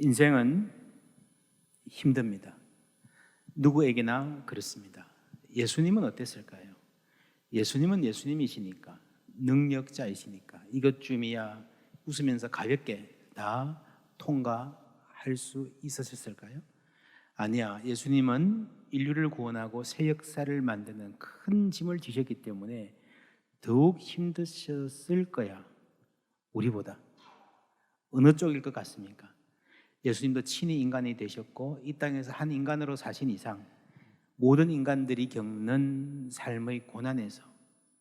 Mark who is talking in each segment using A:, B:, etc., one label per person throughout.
A: 인생은 힘듭니다. 누구에게나 그렇습니다. 예수님은 어땠을까요? 예수님은 예수님이시니까, 능력자이시니까 이것쯤이야 웃으면서 가볍게 다 통과할 수 있었을까요? 아니야. 예수님은 인류를 구원하고 새 역사를 만드는 큰 짐을 지셨기 때문에 더욱 힘드셨을 거야. 우리보다. 어느 쪽일 것 같습니까? 예수님도 친히 인간이 되셨고 이 땅에서 한 인간으로 사신 이상 모든 인간들이 겪는 삶의 고난에서,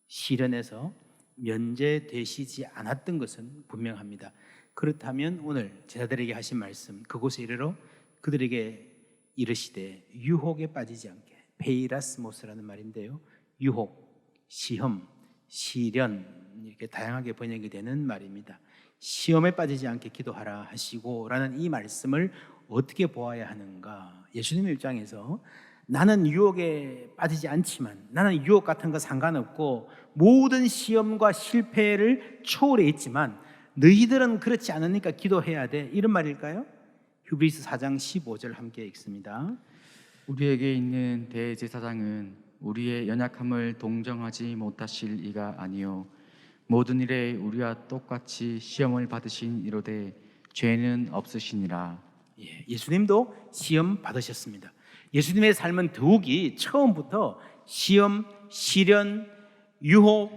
A: 시련에서 면제되시지 않았던 것은 분명합니다. 그렇다면 오늘 제자들에게 하신 말씀, 그곳에 이르러 그들에게 이르시되 유혹에 빠지지 않게, 페이라스모스라는 말인데요, 유혹, 시험, 시련, 이렇게 다양하게 번역이 되는 말입니다. 시험에 빠지지 않게 기도하라 하시고 라는 이 말씀을 어떻게 보아야 하는가? 예수님의 입장에서 나는 유혹에 빠지지 않지만, 나는 유혹 같은 거 상관없고 모든 시험과 실패를 초월해 있지만 너희들은 그렇지 않으니까 기도해야 돼, 이런 말일까요? 히브리서 4장 15절 함께 읽습니다.
B: 우리에게 있는 대제사장은 우리의 연약함을 동정하지 못하실 이가 아니요 모든 일에 우리와 똑같이 시험을 받으신 이로되 죄는 없으시니라.
A: 예수님도 시험 받으셨습니다. 예수님의 삶은 더욱이 처음부터 시험, 시련, 유혹,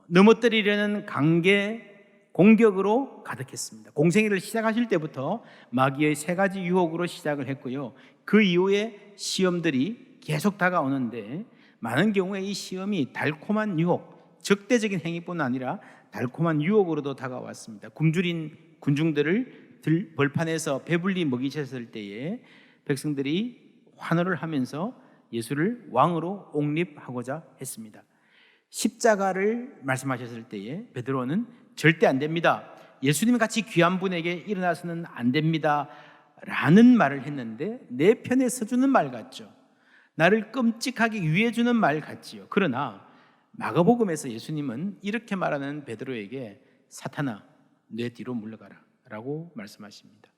A: 넘어뜨리려는 관계, 공격으로 가득했습니다. 공생애를 시작하실 때부터 마귀의 세 가지 유혹으로 시작을 했고요, 그 이후에 시험들이 계속 다가오는데 많은 경우에 이 시험이 달콤한 유혹, 적대적인 행위뿐 아니라 달콤한 유혹으로도 다가왔습니다. 굶주린 군중들을 벌판에서 배불리 먹이셨을 때에 백성들이 환호를 하면서 예수를 왕으로 옹립하고자 했습니다. 십자가를 말씀하셨을 때에 베드로는 절대 안 됩니다, 예수님 같이 귀한 분에게 일어나서는 안 됩니다 라는 말을 했는데 내 편에 서주는 말 같죠. 나를 끔찍하게 유해주는 말 같지요. 그러나 마가복음에서 예수님은 이렇게 말하는 베드로에게 사탄아 내 뒤로 물러가라 라고 말씀하십니다.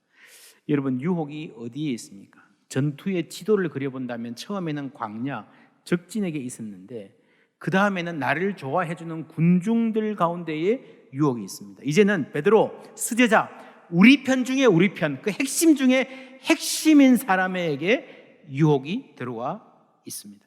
A: 여러분, 유혹이 어디에 있습니까? 전투의 지도를 그려본다면 처음에는 광야, 적진에게 있었는데 그 다음에는 나를 좋아해주는 군중들 가운데에 유혹이 있습니다. 이제는 베드로, 수제자, 우리 편 중에 우리 편, 그 핵심 중에 핵심인 사람에게 유혹이 들어와 있습니다.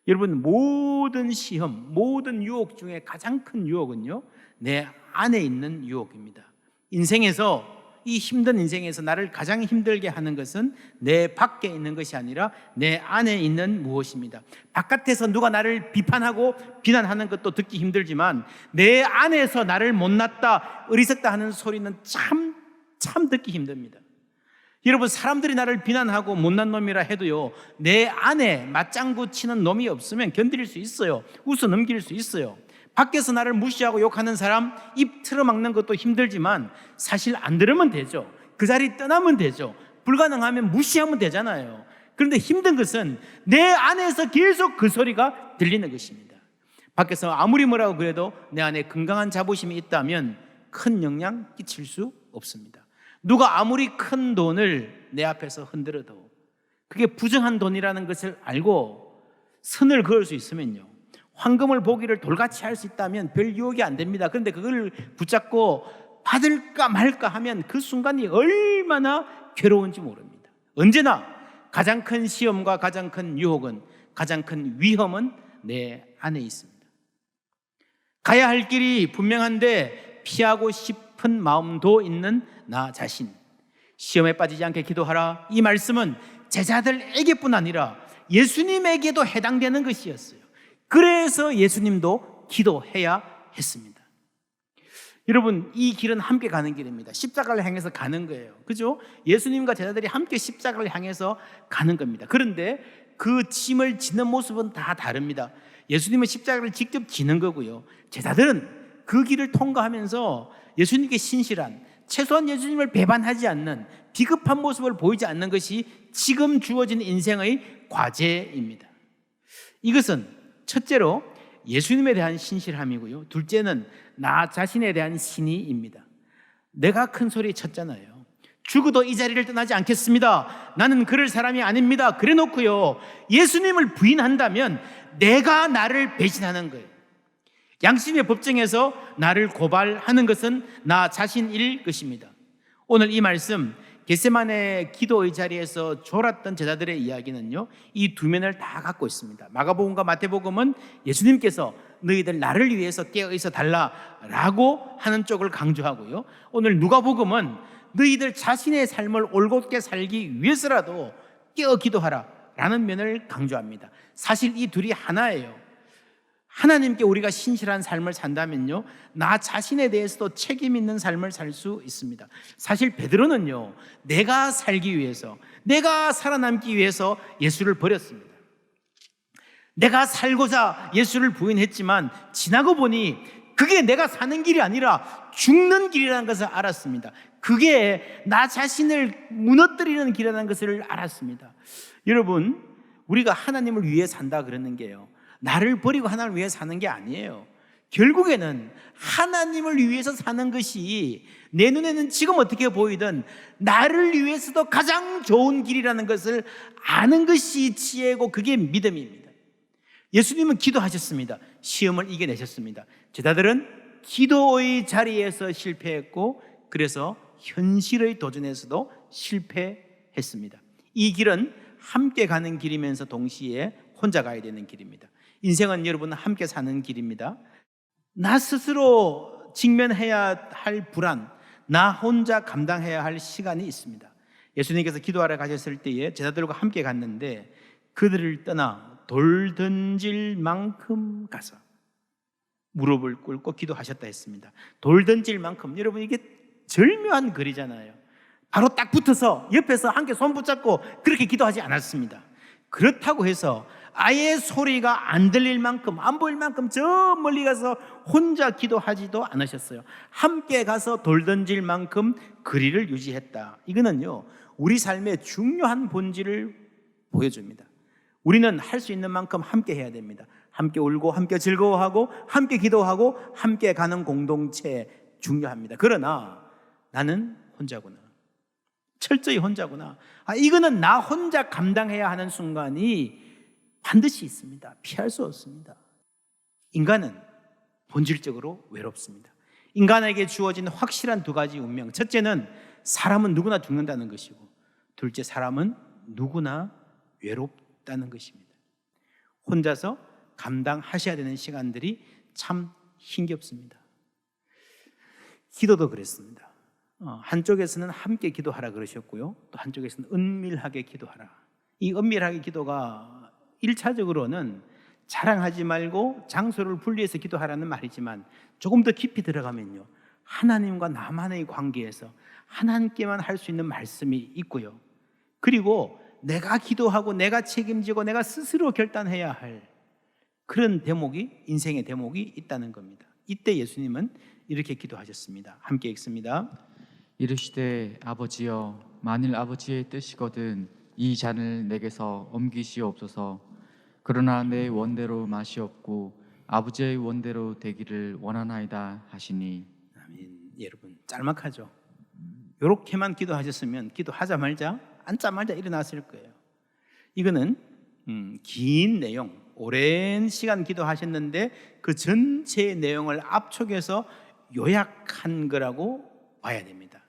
A: 여러분, 모든 시험, 모든 유혹 중에 가장 큰 유혹은요, 내 안에 있는 유혹입니다. 인생에서, 이 힘든 인생에서 나를 가장 힘들게 하는 것은 내 밖에 있는 것이 아니라 내 안에 있는 무엇입니다. 바깥에서 누가 나를 비판하고 비난하는 것도 듣기 힘들지만 내 안에서 나를 못났다, 어리석다 하는 소리는 참 듣기 힘듭니다. 여러분, 사람들이 나를 비난하고 못난 놈이라 해도요, 내 안에 맞장구 치는 놈이 없으면 견딜 수 있어요. 웃어 넘길 수 있어요. 밖에서 나를 무시하고 욕하는 사람 입 틀어막는 것도 힘들지만 사실 안 들으면 되죠. 그 자리 떠나면 되죠. 불가능하면 무시하면 되잖아요. 그런데 힘든 것은 내 안에서 계속 그 소리가 들리는 것입니다. 밖에서 아무리 뭐라고 그래도 내 안에 건강한 자부심이 있다면 큰 영향 끼칠 수 없습니다. 누가 아무리 큰 돈을 내 앞에서 흔들어도 그게 부정한 돈이라는 것을 알고 선을 그을 수 있으면요, 황금을 보기를 돌같이 할 수 있다면 별 유혹이 안 됩니다. 그런데 그걸 붙잡고 받을까 말까 하면 그 순간이 얼마나 괴로운지 모릅니다. 언제나 가장 큰 시험과 가장 큰 유혹은, 가장 큰 위험은 내 안에 있습니다. 가야 할 길이 분명한데 피하고 싶은 마음도 있는 나 자신. 시험에 빠지지 않게 기도하라, 이 말씀은 제자들에게뿐 아니라 예수님에게도 해당되는 것이었어요. 그래서 예수님도 기도해야 했습니다. 여러분, 이 길은 함께 가는 길입니다. 십자가를 향해서 가는 거예요. 그죠? 예수님과 제자들이 함께 십자가를 향해서 가는 겁니다. 그런데 그 짐을 지는 모습은 다 다릅니다. 예수님은 십자가를 직접 지는 거고요, 제자들은 그 길을 통과하면서 예수님께 신실한, 최소한 예수님을 배반하지 않는, 비겁한 모습을 보이지 않는 것이 지금 주어진 인생의 과제입니다. 이것은 첫째로 예수님에 대한 신실함이고요, 둘째는 나 자신에 대한 신의입니다. 내가 큰 소리 쳤잖아요. 죽어도 이 자리를 떠나지 않겠습니다. 나는 그럴 사람이 아닙니다. 그래 놓고요, 예수님을 부인한다면 내가 나를 배신하는 거예요. 양심의 법정에서 나를 고발하는 것은 나 자신일 것입니다. 오늘 이 말씀 겟세마네 기도의 자리에서 졸았던 제자들의 이야기는요, 이 두 면을 다 갖고 있습니다. 마가복음과 마태복음은 예수님께서 너희들 나를 위해서 깨어 있어 달라라고 하는 쪽을 강조하고요, 오늘 누가복음은 너희들 자신의 삶을 올곧게 살기 위해서라도 깨어 기도하라 라는 면을 강조합니다. 사실 이 둘이 하나예요. 하나님께 우리가 신실한 삶을 산다면요, 나 자신에 대해서도 책임 있는 삶을 살 수 있습니다. 사실 베드로는요, 내가 살기 위해서, 내가 살아남기 위해서 예수를 버렸습니다. 내가 살고자 예수를 부인했지만 지나고 보니 그게 내가 사는 길이 아니라 죽는 길이라는 것을 알았습니다. 그게 나 자신을 무너뜨리는 길이라는 것을 알았습니다. 여러분, 우리가 하나님을 위해 산다 그러는 게요, 나를 버리고 하나님을 위해 사는 게 아니에요. 결국에는 하나님을 위해서 사는 것이 내 눈에는 지금 어떻게 보이든 나를 위해서도 가장 좋은 길이라는 것을 아는 것이 지혜고, 그게 믿음입니다. 예수님은 기도하셨습니다. 시험을 이겨내셨습니다. 제자들은 기도의 자리에서 실패했고, 그래서 현실의 도전에서도 실패했습니다. 이 길은 함께 가는 길이면서 동시에 혼자 가야 되는 길입니다. 인생은 여러분 함께 사는 길입니다. 나 스스로 직면해야 할 불안, 나 혼자 감당해야 할 시간이 있습니다. 예수님께서 기도하러 가셨을 때에 제자들과 함께 갔는데 그들을 떠나 돌 던질 만큼 가서 무릎을 꿇고 기도하셨다 했습니다. 돌 던질 만큼, 여러분 이게 절묘한 글이잖아요. 바로 딱 붙어서 옆에서 함께 손 붙잡고 그렇게 기도하지 않았습니다. 그렇다고 해서 아예 소리가 안 들릴 만큼, 안 보일 만큼 저 멀리 가서 혼자 기도하지도 않으셨어요. 함께 가서 돌 던질 만큼 거리를 유지했다. 이거는요, 우리 삶의 중요한 본질을 보여줍니다. 우리는 할 수 있는 만큼 함께 해야 됩니다. 함께 울고 함께 즐거워하고 함께 기도하고 함께 가는 공동체 중요합니다. 그러나 나는 혼자구나, 철저히 혼자구나, 이거는 나 혼자 감당해야 하는 순간이 반드시 있습니다. 피할 수 없습니다. 인간은 본질적으로 외롭습니다. 인간에게 주어진 확실한 두 가지 운명, 첫째는 사람은 누구나 죽는다는 것이고, 둘째, 사람은 누구나 외롭다는 것입니다. 혼자서 감당하셔야 되는 시간들이 참 힘겹습니다. 기도도 그랬습니다. 한쪽에서는 함께 기도하라 그러셨고요, 또 한쪽에서는 은밀하게 기도하라. 이 은밀하게 기도가 1차적으로는 자랑하지 말고 장소를 분리해서 기도하라는 말이지만, 조금 더 깊이 들어가면요, 하나님과 나만의 관계에서 하나님께만 할 수 있는 말씀이 있고요, 그리고 내가 기도하고 내가 책임지고 내가 스스로 결단해야 할 그런 대목이, 인생의 대목이 있다는 겁니다. 이때 예수님은 이렇게 기도하셨습니다. 함께 읽습니다.
B: 이르시되 아버지여, 만일 아버지의 뜻이거든 이 잔을 내게서 옮기시옵소서. 그러나 내 원대로 마시옵고 아버지의 원대로 되기를 원하나이다 하시니.
A: 아멘. 여러분, 짤막하죠? 이렇게만 기도하셨으면 기도하자 말자, 앉자 말자 일어났을 거예요. 이거는 긴 내용, 오랜 시간 기도하셨는데 그 전체의 내용을 압축해서 요약한 거라고 봐야 됩니다.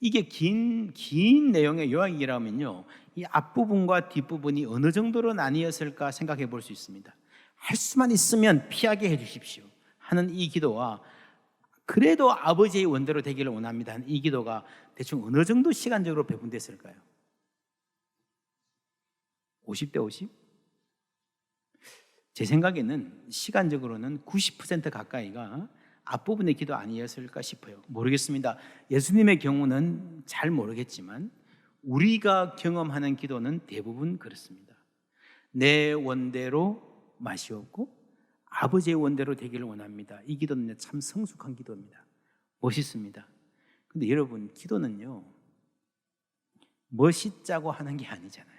A: 이게 긴 내용의 요약이라면요, 이 앞부분과 뒷부분이 어느 정도로 나뉘었을까 생각해 볼 수 있습니다. 할 수만 있으면 피하게 해 주십시오 하는 이 기도와, 그래도 아버지의 원대로 되기를 원합니다 하는 이 기도가 대충 어느 정도 시간적으로 배분됐을까요? 50대 50? 제 생각에는 시간적으로는 90% 가까이가 앞부분의 기도 아니었을까 싶어요. 모르겠습니다. 예수님의 경우는 잘 모르겠지만 우리가 경험하는 기도는 대부분 그렇습니다. 내 원대로 마시옵고 아버지의 원대로 되기를 원합니다. 이 기도는 참 성숙한 기도입니다. 멋있습니다. 근데 여러분, 기도는요, 멋있자고 하는 게 아니잖아요.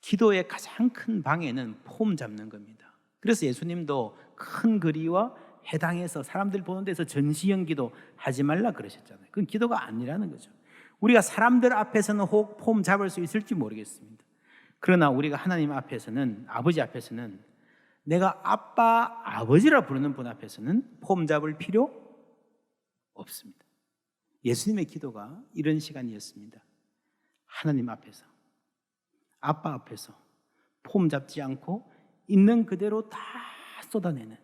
A: 기도의 가장 큰 방해는 폼 잡는 겁니다. 그래서 예수님도 큰 거리와 해당해서 사람들 보는 데서 전시형 기도 하지 말라 그러셨잖아요. 그건 기도가 아니라는 거죠. 우리가 사람들 앞에서는 혹 폼 잡을 수 있을지 모르겠습니다. 그러나 우리가 하나님 앞에서는, 아버지 앞에서는, 내가 아빠, 아버지라 부르는 분 앞에서는 폼 잡을 필요 없습니다. 예수님의 기도가 이런 시간이었습니다. 하나님 앞에서, 아빠 앞에서 폼 잡지 않고 있는 그대로 다 쏟아내는,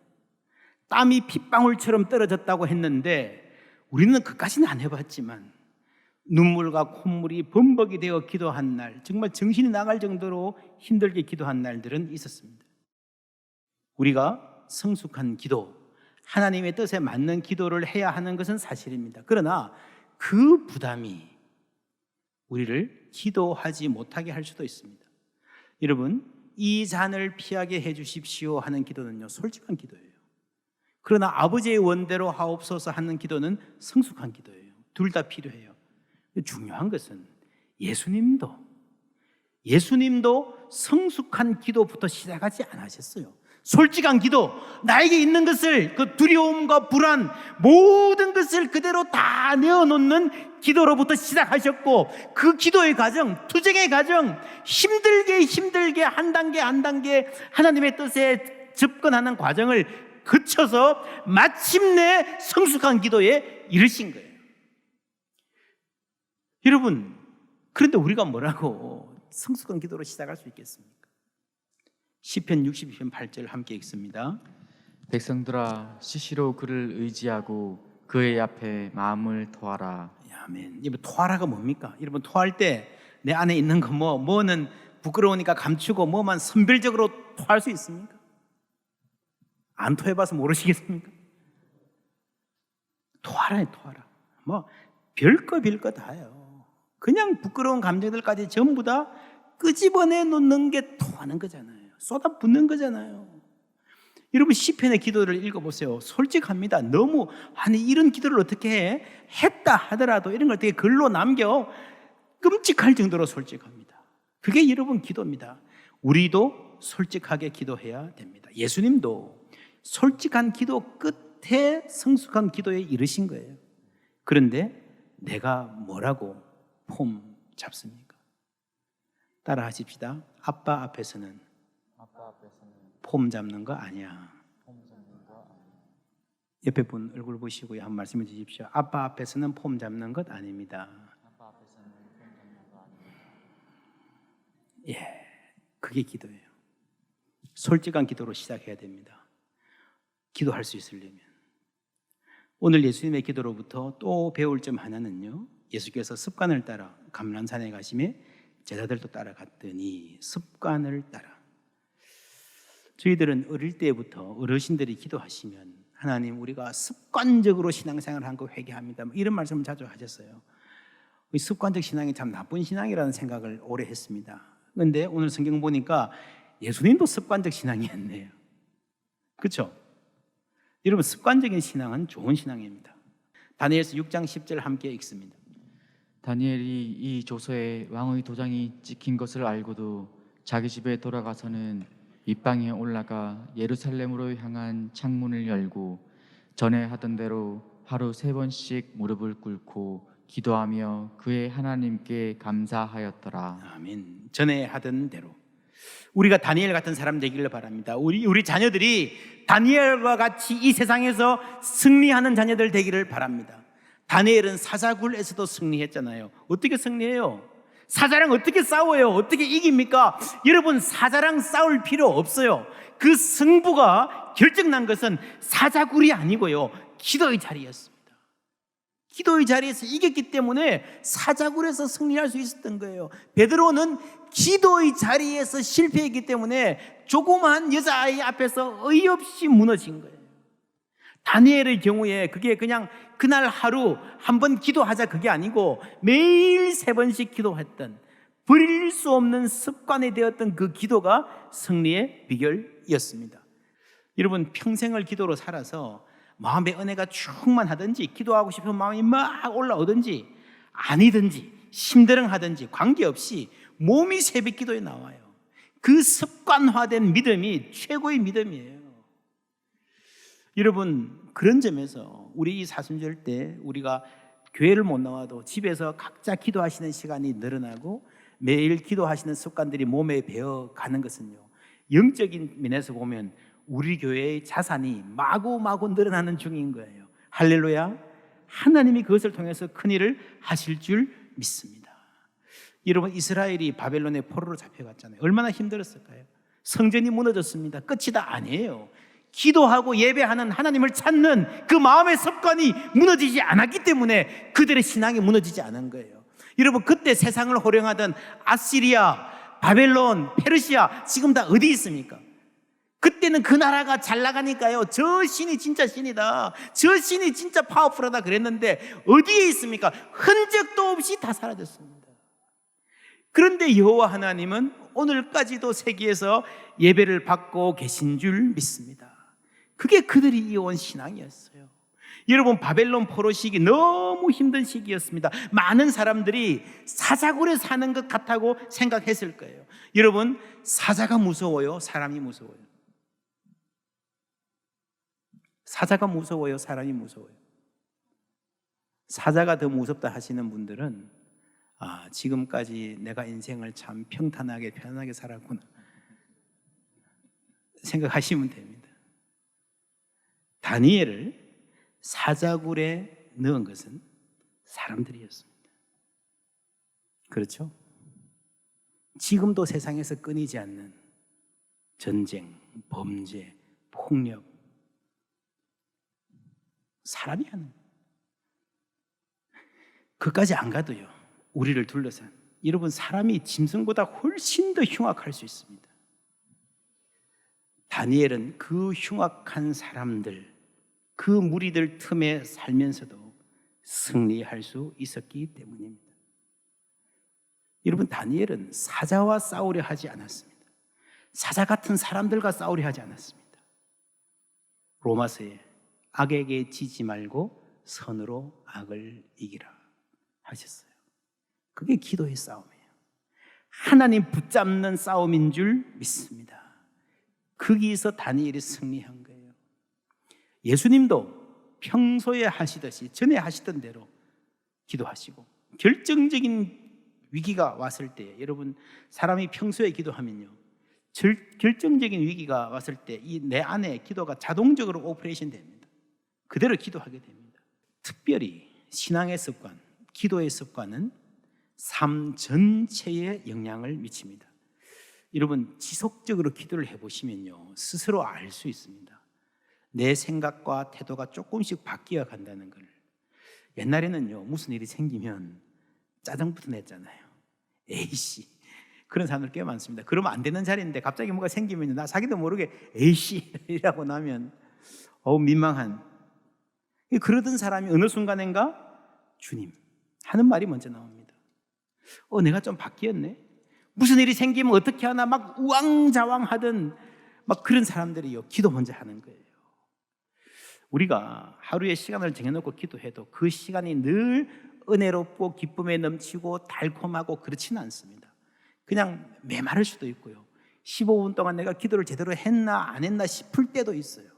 A: 땀이 핏방울처럼 떨어졌다고 했는데 우리는 그까지는 안 해봤지만 눈물과 콧물이 범벅이 되어 기도한 날, 정말 정신이 나갈 정도로 힘들게 기도한 날들은 있었습니다. 우리가 성숙한 기도, 하나님의 뜻에 맞는 기도를 해야 하는 것은 사실입니다. 그러나 그 부담이 우리를 기도하지 못하게 할 수도 있습니다. 여러분, 이 잔을 피하게 해 주십시오 하는 기도는요, 솔직한 기도예요. 그러나 아버지의 원대로 하옵소서 하는 기도는 성숙한 기도예요. 둘 다 필요해요. 중요한 것은 예수님도 성숙한 기도부터 시작하지 않으셨어요. 솔직한 기도, 나에게 있는 것을, 그 두려움과 불안, 모든 것을 그대로 다 내어놓는 기도로부터 시작하셨고, 그 기도의 과정, 투쟁의 과정, 힘들게 한 단계 하나님의 뜻에 접근하는 과정을 거쳐서 마침내 성숙한 기도에 이르신 거예요. 여러분, 그런데 우리가 뭐라고 성숙한 기도로 시작할 수 있겠습니까? 시편 62편 8절 함께 읽습니다.
B: 백성들아 시시로 그를 의지하고 그의 앞에 마음을 토하라.
A: 아멘. 여러분, 토하라가 뭡니까? 여러분, 토할 때 내 안에 있는 거 뭐는 부끄러우니까 감추고 뭐만 선별적으로 토할 수 있습니까? 안 토해봐서 모르시겠습니까? 토하라. 뭐 별거 다요. 그냥 부끄러운 감정들까지 전부 다 끄집어내 놓는 게 토하는 거잖아요. 쏟아붓는 거잖아요. 여러분, 시편의 기도를 읽어보세요. 솔직합니다. 너무 아니 이런 기도를 어떻게 해? 했다 하더라도 이런 걸 어떻게 글로 남겨? 끔찍할 정도로 솔직합니다. 그게 여러분 기도입니다. 우리도 솔직하게 기도해야 됩니다. 예수님도 솔직한 기도 끝에 성숙한 기도에 이르신 거예요. 그런데 내가 뭐라고 폼 잡습니까? 따라 하십시다. 아빠 앞에서는 폼 잡는 거 아니야. 옆에 분 얼굴 보시고요, 한 말씀해 주십시오. 아빠 앞에서는 폼 잡는 것 아닙니다. 예, 그게 기도예요. 솔직한 기도로 시작해야 됩니다. 기도할 수 있으려면. 오늘 예수님의 기도로부터 또 배울 점 하나는요, 예수께서 습관을 따라 감람산에 가심에 제자들도 따라갔더니 습관을 따라. 저희들은 어릴 때부터 어르신들이 기도하시면 하나님, 우리가 습관적으로 신앙생활을 한 거 회개합니다, 이런 말씀을 자주 하셨어요. 습관적 신앙이 참 나쁜 신앙이라는 생각을 오래 했습니다. 그런데 오늘 성경 보니까 예수님도 습관적 신앙이었네요. 그렇죠? 여러분, 습관적인 신앙은 좋은 신앙입니다. 다니엘서 6장 10절 함께 읽습니다.
B: 다니엘이 이 조서에 왕의 도장이 찍힌 것을 알고도 자기 집에 돌아가서는 윗방에 올라가 예루살렘으로 향한 창문을 열고 전에 하던 대로 하루 3번씩 무릎을 꿇고 기도하며 그의 하나님께 감사하였더라.
A: 아멘. 전에 하던 대로 우리가 다니엘 같은 사람 되기를 바랍니다. 우리 자녀들이 다니엘과 같이 이 세상에서 승리하는 자녀들 되기를 바랍니다. 다니엘은 사자굴에서도 승리했잖아요. 어떻게 승리해요? 사자랑 어떻게 싸워요? 어떻게 이깁니까? 여러분, 사자랑 싸울 필요 없어요. 그 승부가 결정난 것은 사자굴이 아니고요, 기도의 자리였습니다. 기도의 자리에서 이겼기 때문에 사자굴에서 승리할 수 있었던 거예요. 베드로는 기도의 자리에서 실패했기 때문에 조그마한 여자아이 앞에서 어이없이 무너진 거예요. 다니엘의 경우에 그게 그냥 그날 하루 한 번 기도하자 그게 아니고 매일 3번씩 기도했던, 버릴 수 없는 습관이 되었던 그 기도가 승리의 비결이었습니다. 여러분, 평생을 기도로 살아서 마음의 은혜가 충만하든지 기도하고 싶은 마음이 막 올라오든지 아니든지 심드렁하든지 관계없이 몸이 새벽 기도에 나와요. 그 습관화된 믿음이 최고의 믿음이에요. 여러분, 그런 점에서 우리 이 사순절 때 우리가 교회를 못 나와도 집에서 각자 기도하시는 시간이 늘어나고 매일 기도하시는 습관들이 몸에 배어가는 것은요, 영적인 면에서 보면 우리 교회의 자산이 마구마구 늘어나는 중인 거예요. 할렐루야. 하나님이 그것을 통해서 큰 일을 하실 줄 믿습니다. 여러분, 이스라엘이 바벨론의 포로로 잡혀갔잖아요. 얼마나 힘들었을까요? 성전이 무너졌습니다. 끝이 다 아니에요. 기도하고 예배하는 하나님을 찾는 그 마음의 습관이 무너지지 않았기 때문에 그들의 신앙이 무너지지 않은 거예요. 여러분, 그때 세상을 호령하던 아시리아, 바벨론, 페르시아 지금 다 어디 있습니까? 그때는 그 나라가 잘 나가니까요, 저 신이 진짜 신이다, 저 신이 진짜 파워풀하다 그랬는데 어디에 있습니까? 흔적도 없이 다 사라졌습니다. 그런데 여호와 하나님은 오늘까지도 세계에서 예배를 받고 계신 줄 믿습니다. 그게 그들이 이어온 신앙이었어요. 여러분, 바벨론 포로 시기 너무 힘든 시기였습니다. 많은 사람들이 사자굴에 사는 것 같다고 생각했을 거예요. 여러분, 사자가 무서워요? 사람이 무서워요? 사자가 무서워요? 사람이 무서워요? 사자가 더 무섭다 하시는 분들은 지금까지 내가 인생을 참 평탄하게 편안하게 살았구나 생각하시면 됩니다. 다니엘을 사자굴에 넣은 것은 사람들이었습니다. 그렇죠? 지금도 세상에서 끊이지 않는 전쟁, 범죄, 폭력, 사람이 하는 거예요. 그까지 안 가도요, 우리를 둘러싼, 여러분, 사람이 짐승보다 훨씬 더 흉악할 수 있습니다. 다니엘은 그 흉악한 사람들, 그 무리들 틈에 살면서도 승리할 수 있었기 때문입니다. 여러분, 다니엘은 사자와 싸우려 하지 않았습니다. 사자 같은 사람들과 싸우려 하지 않았습니다. 로마서에 악에게 지지 말고 선으로 악을 이기라 하셨어요. 그게 기도의 싸움이에요. 하나님 붙잡는 싸움인 줄 믿습니다. 거기서 다니엘이 승리한 거예요. 예수님도 평소에 하시듯이, 전에 하시던 대로 기도하시고, 결정적인 위기가 왔을 때, 여러분, 사람이 평소에 기도하면요, 결정적인 위기가 왔을 때 이 내 안에 기도가 자동적으로 오퍼레이션 됩니다. 그대로 기도하게 됩니다. 특별히 신앙의 습관, 기도의 습관은 삶 전체에 영향을 미칩니다. 여러분, 지속적으로 기도를 해보시면요, 스스로 알 수 있습니다. 내 생각과 태도가 조금씩 바뀌어 간다는 걸. 옛날에는요, 무슨 일이 생기면 짜증부터 냈잖아요. 에이씨, 그런 사람들 꽤 많습니다. 그러면 안 되는 자리인데 갑자기 뭐가 생기면 나 자기도 모르게 에이씨 이라고 나면 민망한. 그러던 사람이 어느 순간인가 주님 하는 말이 먼저 나옵니다. 내가 좀 바뀌었네. 무슨 일이 생기면 어떻게 하나 막 우왕좌왕하던 막 그런 사람들이요, 기도 먼저 하는 거예요. 우리가 하루에 시간을 정해놓고 기도해도 그 시간이 늘 은혜롭고 기쁨에 넘치고 달콤하고 그렇지는 않습니다. 그냥 메마를 수도 있고요, 15분 동안 내가 기도를 제대로 했나 안 했나 싶을 때도 있어요.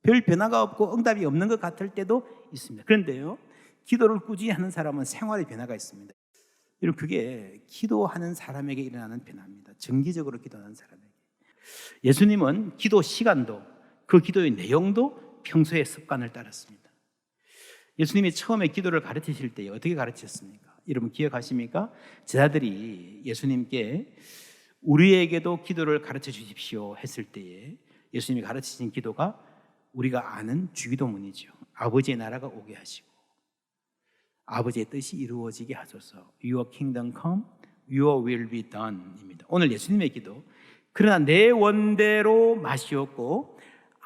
A: 별 변화가 없고 응답이 없는 것 같을 때도 있습니다. 그런데요, 기도를 꾸준히 하는 사람은 생활의 변화가 있습니다. 여러분, 그게 기도하는 사람에게 일어나는 변화입니다. 정기적으로 기도하는 사람에게. 예수님은 기도 시간도, 그 기도의 내용도 평소의 습관을 따랐습니다. 예수님이 처음에 기도를 가르치실 때 어떻게 가르치셨습니까? 여러분 기억하십니까? 제자들이 예수님께 우리에게도 기도를 가르쳐 주십시오 했을 때에 예수님이 가르치신 기도가 우리가 아는 주기도문이죠. 아버지의 나라가 오게 하시고 아버지의 뜻이 이루어지게 하소서. Your kingdom come, your will be done 입니다. 오늘 예수님의 기도, 그러나 내 원대로 마시옵고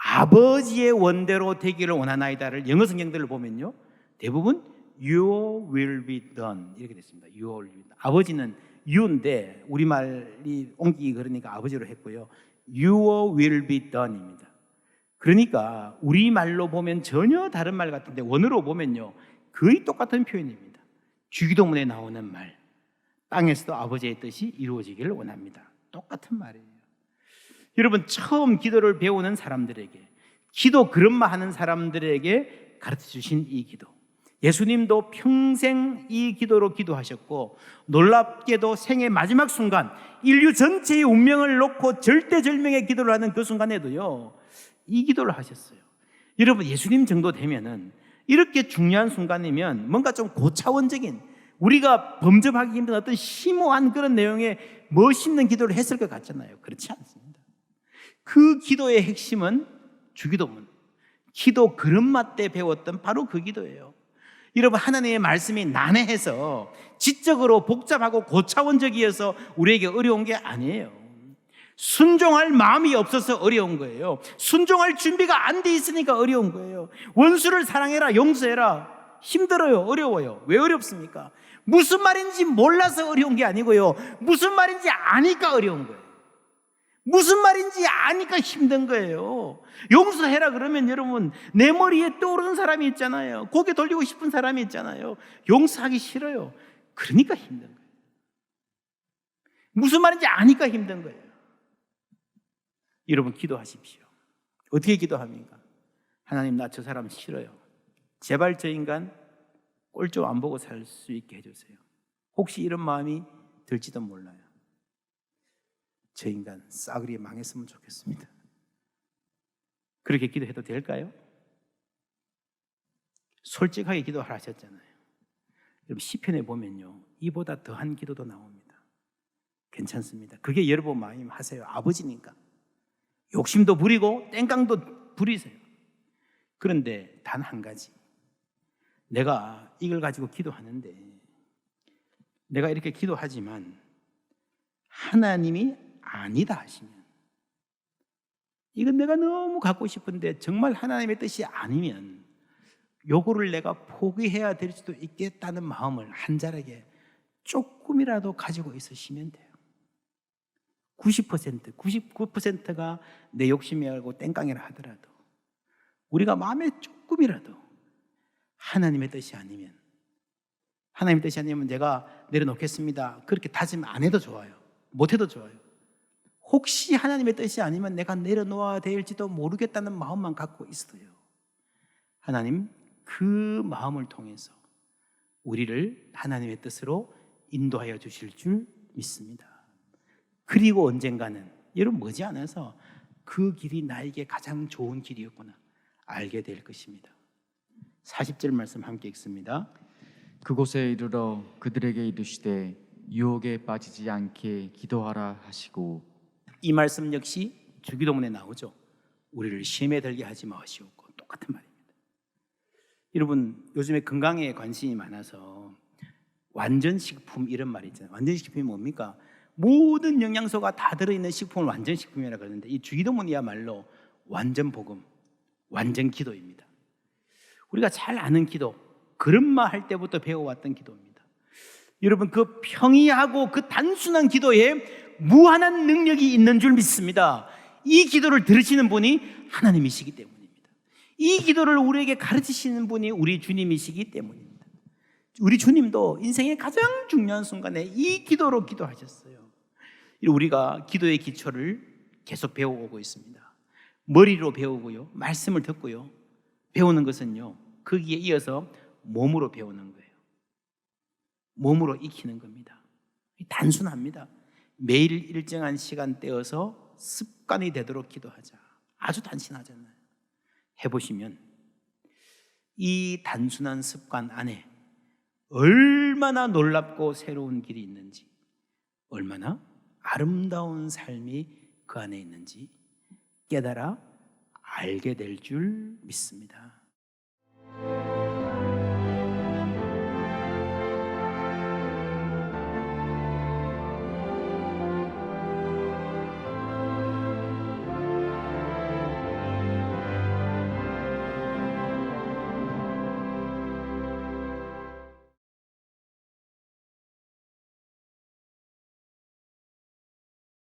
A: 아버지의 원대로 되기를 원하나이다를 영어 성경들을 보면요, 대부분 Your will be done 이렇게 됐습니다. Your will be done. 아버지는 you인데 우리말이 옮기기 그러니까 아버지로 했고요, Your will be done입니다. 그러니까 우리말로 보면 전혀 다른 말 같은데 원어로 보면요 거의 똑같은 표현입니다. 주기도문에 나오는 말, 땅에서도 아버지의 뜻이 이루어지기를 원합니다. 똑같은 말이에요. 여러분, 처음 기도를 배우는 사람들에게 기도 그런마 하는 사람들에게 가르쳐 주신 이 기도. 예수님도 평생 이 기도로 기도하셨고, 놀랍게도 생의 마지막 순간 인류 전체의 운명을 놓고 절대절명의 기도를 하는 그 순간에도요, 이 기도를 하셨어요. 여러분, 예수님 정도 되면은, 이렇게 중요한 순간이면 뭔가 좀 고차원적인, 우리가 범접하기 힘든 어떤 심오한 그런 내용의 멋있는 기도를 했을 것 같잖아요. 그렇지 않습니다. 그 기도의 핵심은 주기도문, 기도 그런마 때 배웠던 바로 그 기도예요. 여러분, 하나님의 말씀이 난해해서 지적으로 복잡하고 고차원적이어서 우리에게 어려운 게 아니에요. 순종할 마음이 없어서 어려운 거예요. 순종할 준비가 안 돼 있으니까 어려운 거예요. 원수를 사랑해라, 용서해라. 힘들어요, 어려워요. 왜 어렵습니까? 무슨 말인지 몰라서 어려운 게 아니고요, 무슨 말인지 아니까 어려운 거예요. 무슨 말인지 아니까 힘든 거예요. 용서해라 그러면 여러분, 내 머리에 떠오르는 사람이 있잖아요. 고개 돌리고 싶은 사람이 있잖아요. 용서하기 싫어요. 그러니까 힘든 거예요. 무슨 말인지 아니까 힘든 거예요. 여러분, 기도하십시오. 어떻게 기도합니까? 하나님, 나 저 사람 싫어요. 제발 저 인간 꼴좀 안 보고 살 수 있게 해주세요. 혹시 이런 마음이 들지도 몰라요. 저 인간 싸그리 망했으면 좋겠습니다. 그렇게 기도해도 될까요? 솔직하게 기도하라 하셨잖아요. 여러분, 시편에 보면요, 이보다 더한 기도도 나옵니다. 괜찮습니다. 그게 여러분 마음 하세요. 아버지니까. 욕심도 부리고 땡깡도 부리세요. 그런데 단 한 가지, 내가 이걸 가지고 기도하는데, 내가 이렇게 기도하지만 하나님이 아니다 하시면, 이건 내가 너무 갖고 싶은데 정말 하나님의 뜻이 아니면 요거를 내가 포기해야 될 수도 있겠다는 마음을 한 자락에 조금이라도 가지고 있으시면 돼요. 90%, 99%가 내 욕심이 알고 땡깡이라 하더라도 우리가 마음에 조금이라도 하나님의 뜻이 아니면, 하나님의 뜻이 아니면 내가 내려놓겠습니다, 그렇게 다짐 안 해도 좋아요. 못 해도 좋아요. 혹시 하나님의 뜻이 아니면 내가 내려놓아야 될지도 모르겠다는 마음만 갖고 있어요. 하나님, 그 마음을 통해서 우리를 하나님의 뜻으로 인도하여 주실 줄 믿습니다. 그리고 언젠가는, 여러분, 머지않아서 그 길이 나에게 가장 좋은 길이었구나 알게 될 것입니다. 40절 말씀 함께 읽습니다.
B: 그곳에 이르러 그들에게 이르시되 유혹에 빠지지 않게 기도하라 하시고.
A: 이 말씀 역시 주기도문에 나오죠. 우리를 시험에 들게 하지 마시옵고, 똑같은 말입니다. 여러분, 요즘에 건강에 관심이 많아서 완전식품 이런 말이 있잖아요. 완전식품이 뭡니까? 모든 영양소가 다 들어있는 식품을 완전식품이라고 그러는데, 이 주기도문이야말로 완전복음, 완전기도입니다. 우리가 잘 아는 기도, 그런마 할 때부터 배워왔던 기도입니다. 여러분, 그 평이하고 그 단순한 기도에 무한한 능력이 있는 줄 믿습니다. 이 기도를 들으시는 분이 하나님이시기 때문입니다. 이 기도를 우리에게 가르치시는 분이 우리 주님이시기 때문입니다. 우리 주님도 인생의 가장 중요한 순간에 이 기도로 기도하셨어요. 우리가 기도의 기초를 계속 배워오고 있습니다. 머리로 배우고요, 말씀을 듣고요, 배우는 것은요, 거기에 이어서 몸으로 배우는 거예요. 몸으로 익히는 겁니다. 단순합니다. 매일 일정한 시간 떼어서 습관이 되도록 기도하자. 아주 단순하잖아요. 해보시면 이 단순한 습관 안에 얼마나 놀랍고 새로운 길이 있는지, 얼마나 아름다운 삶이 그 안에 있는지 깨달아 알게 될 줄 믿습니다.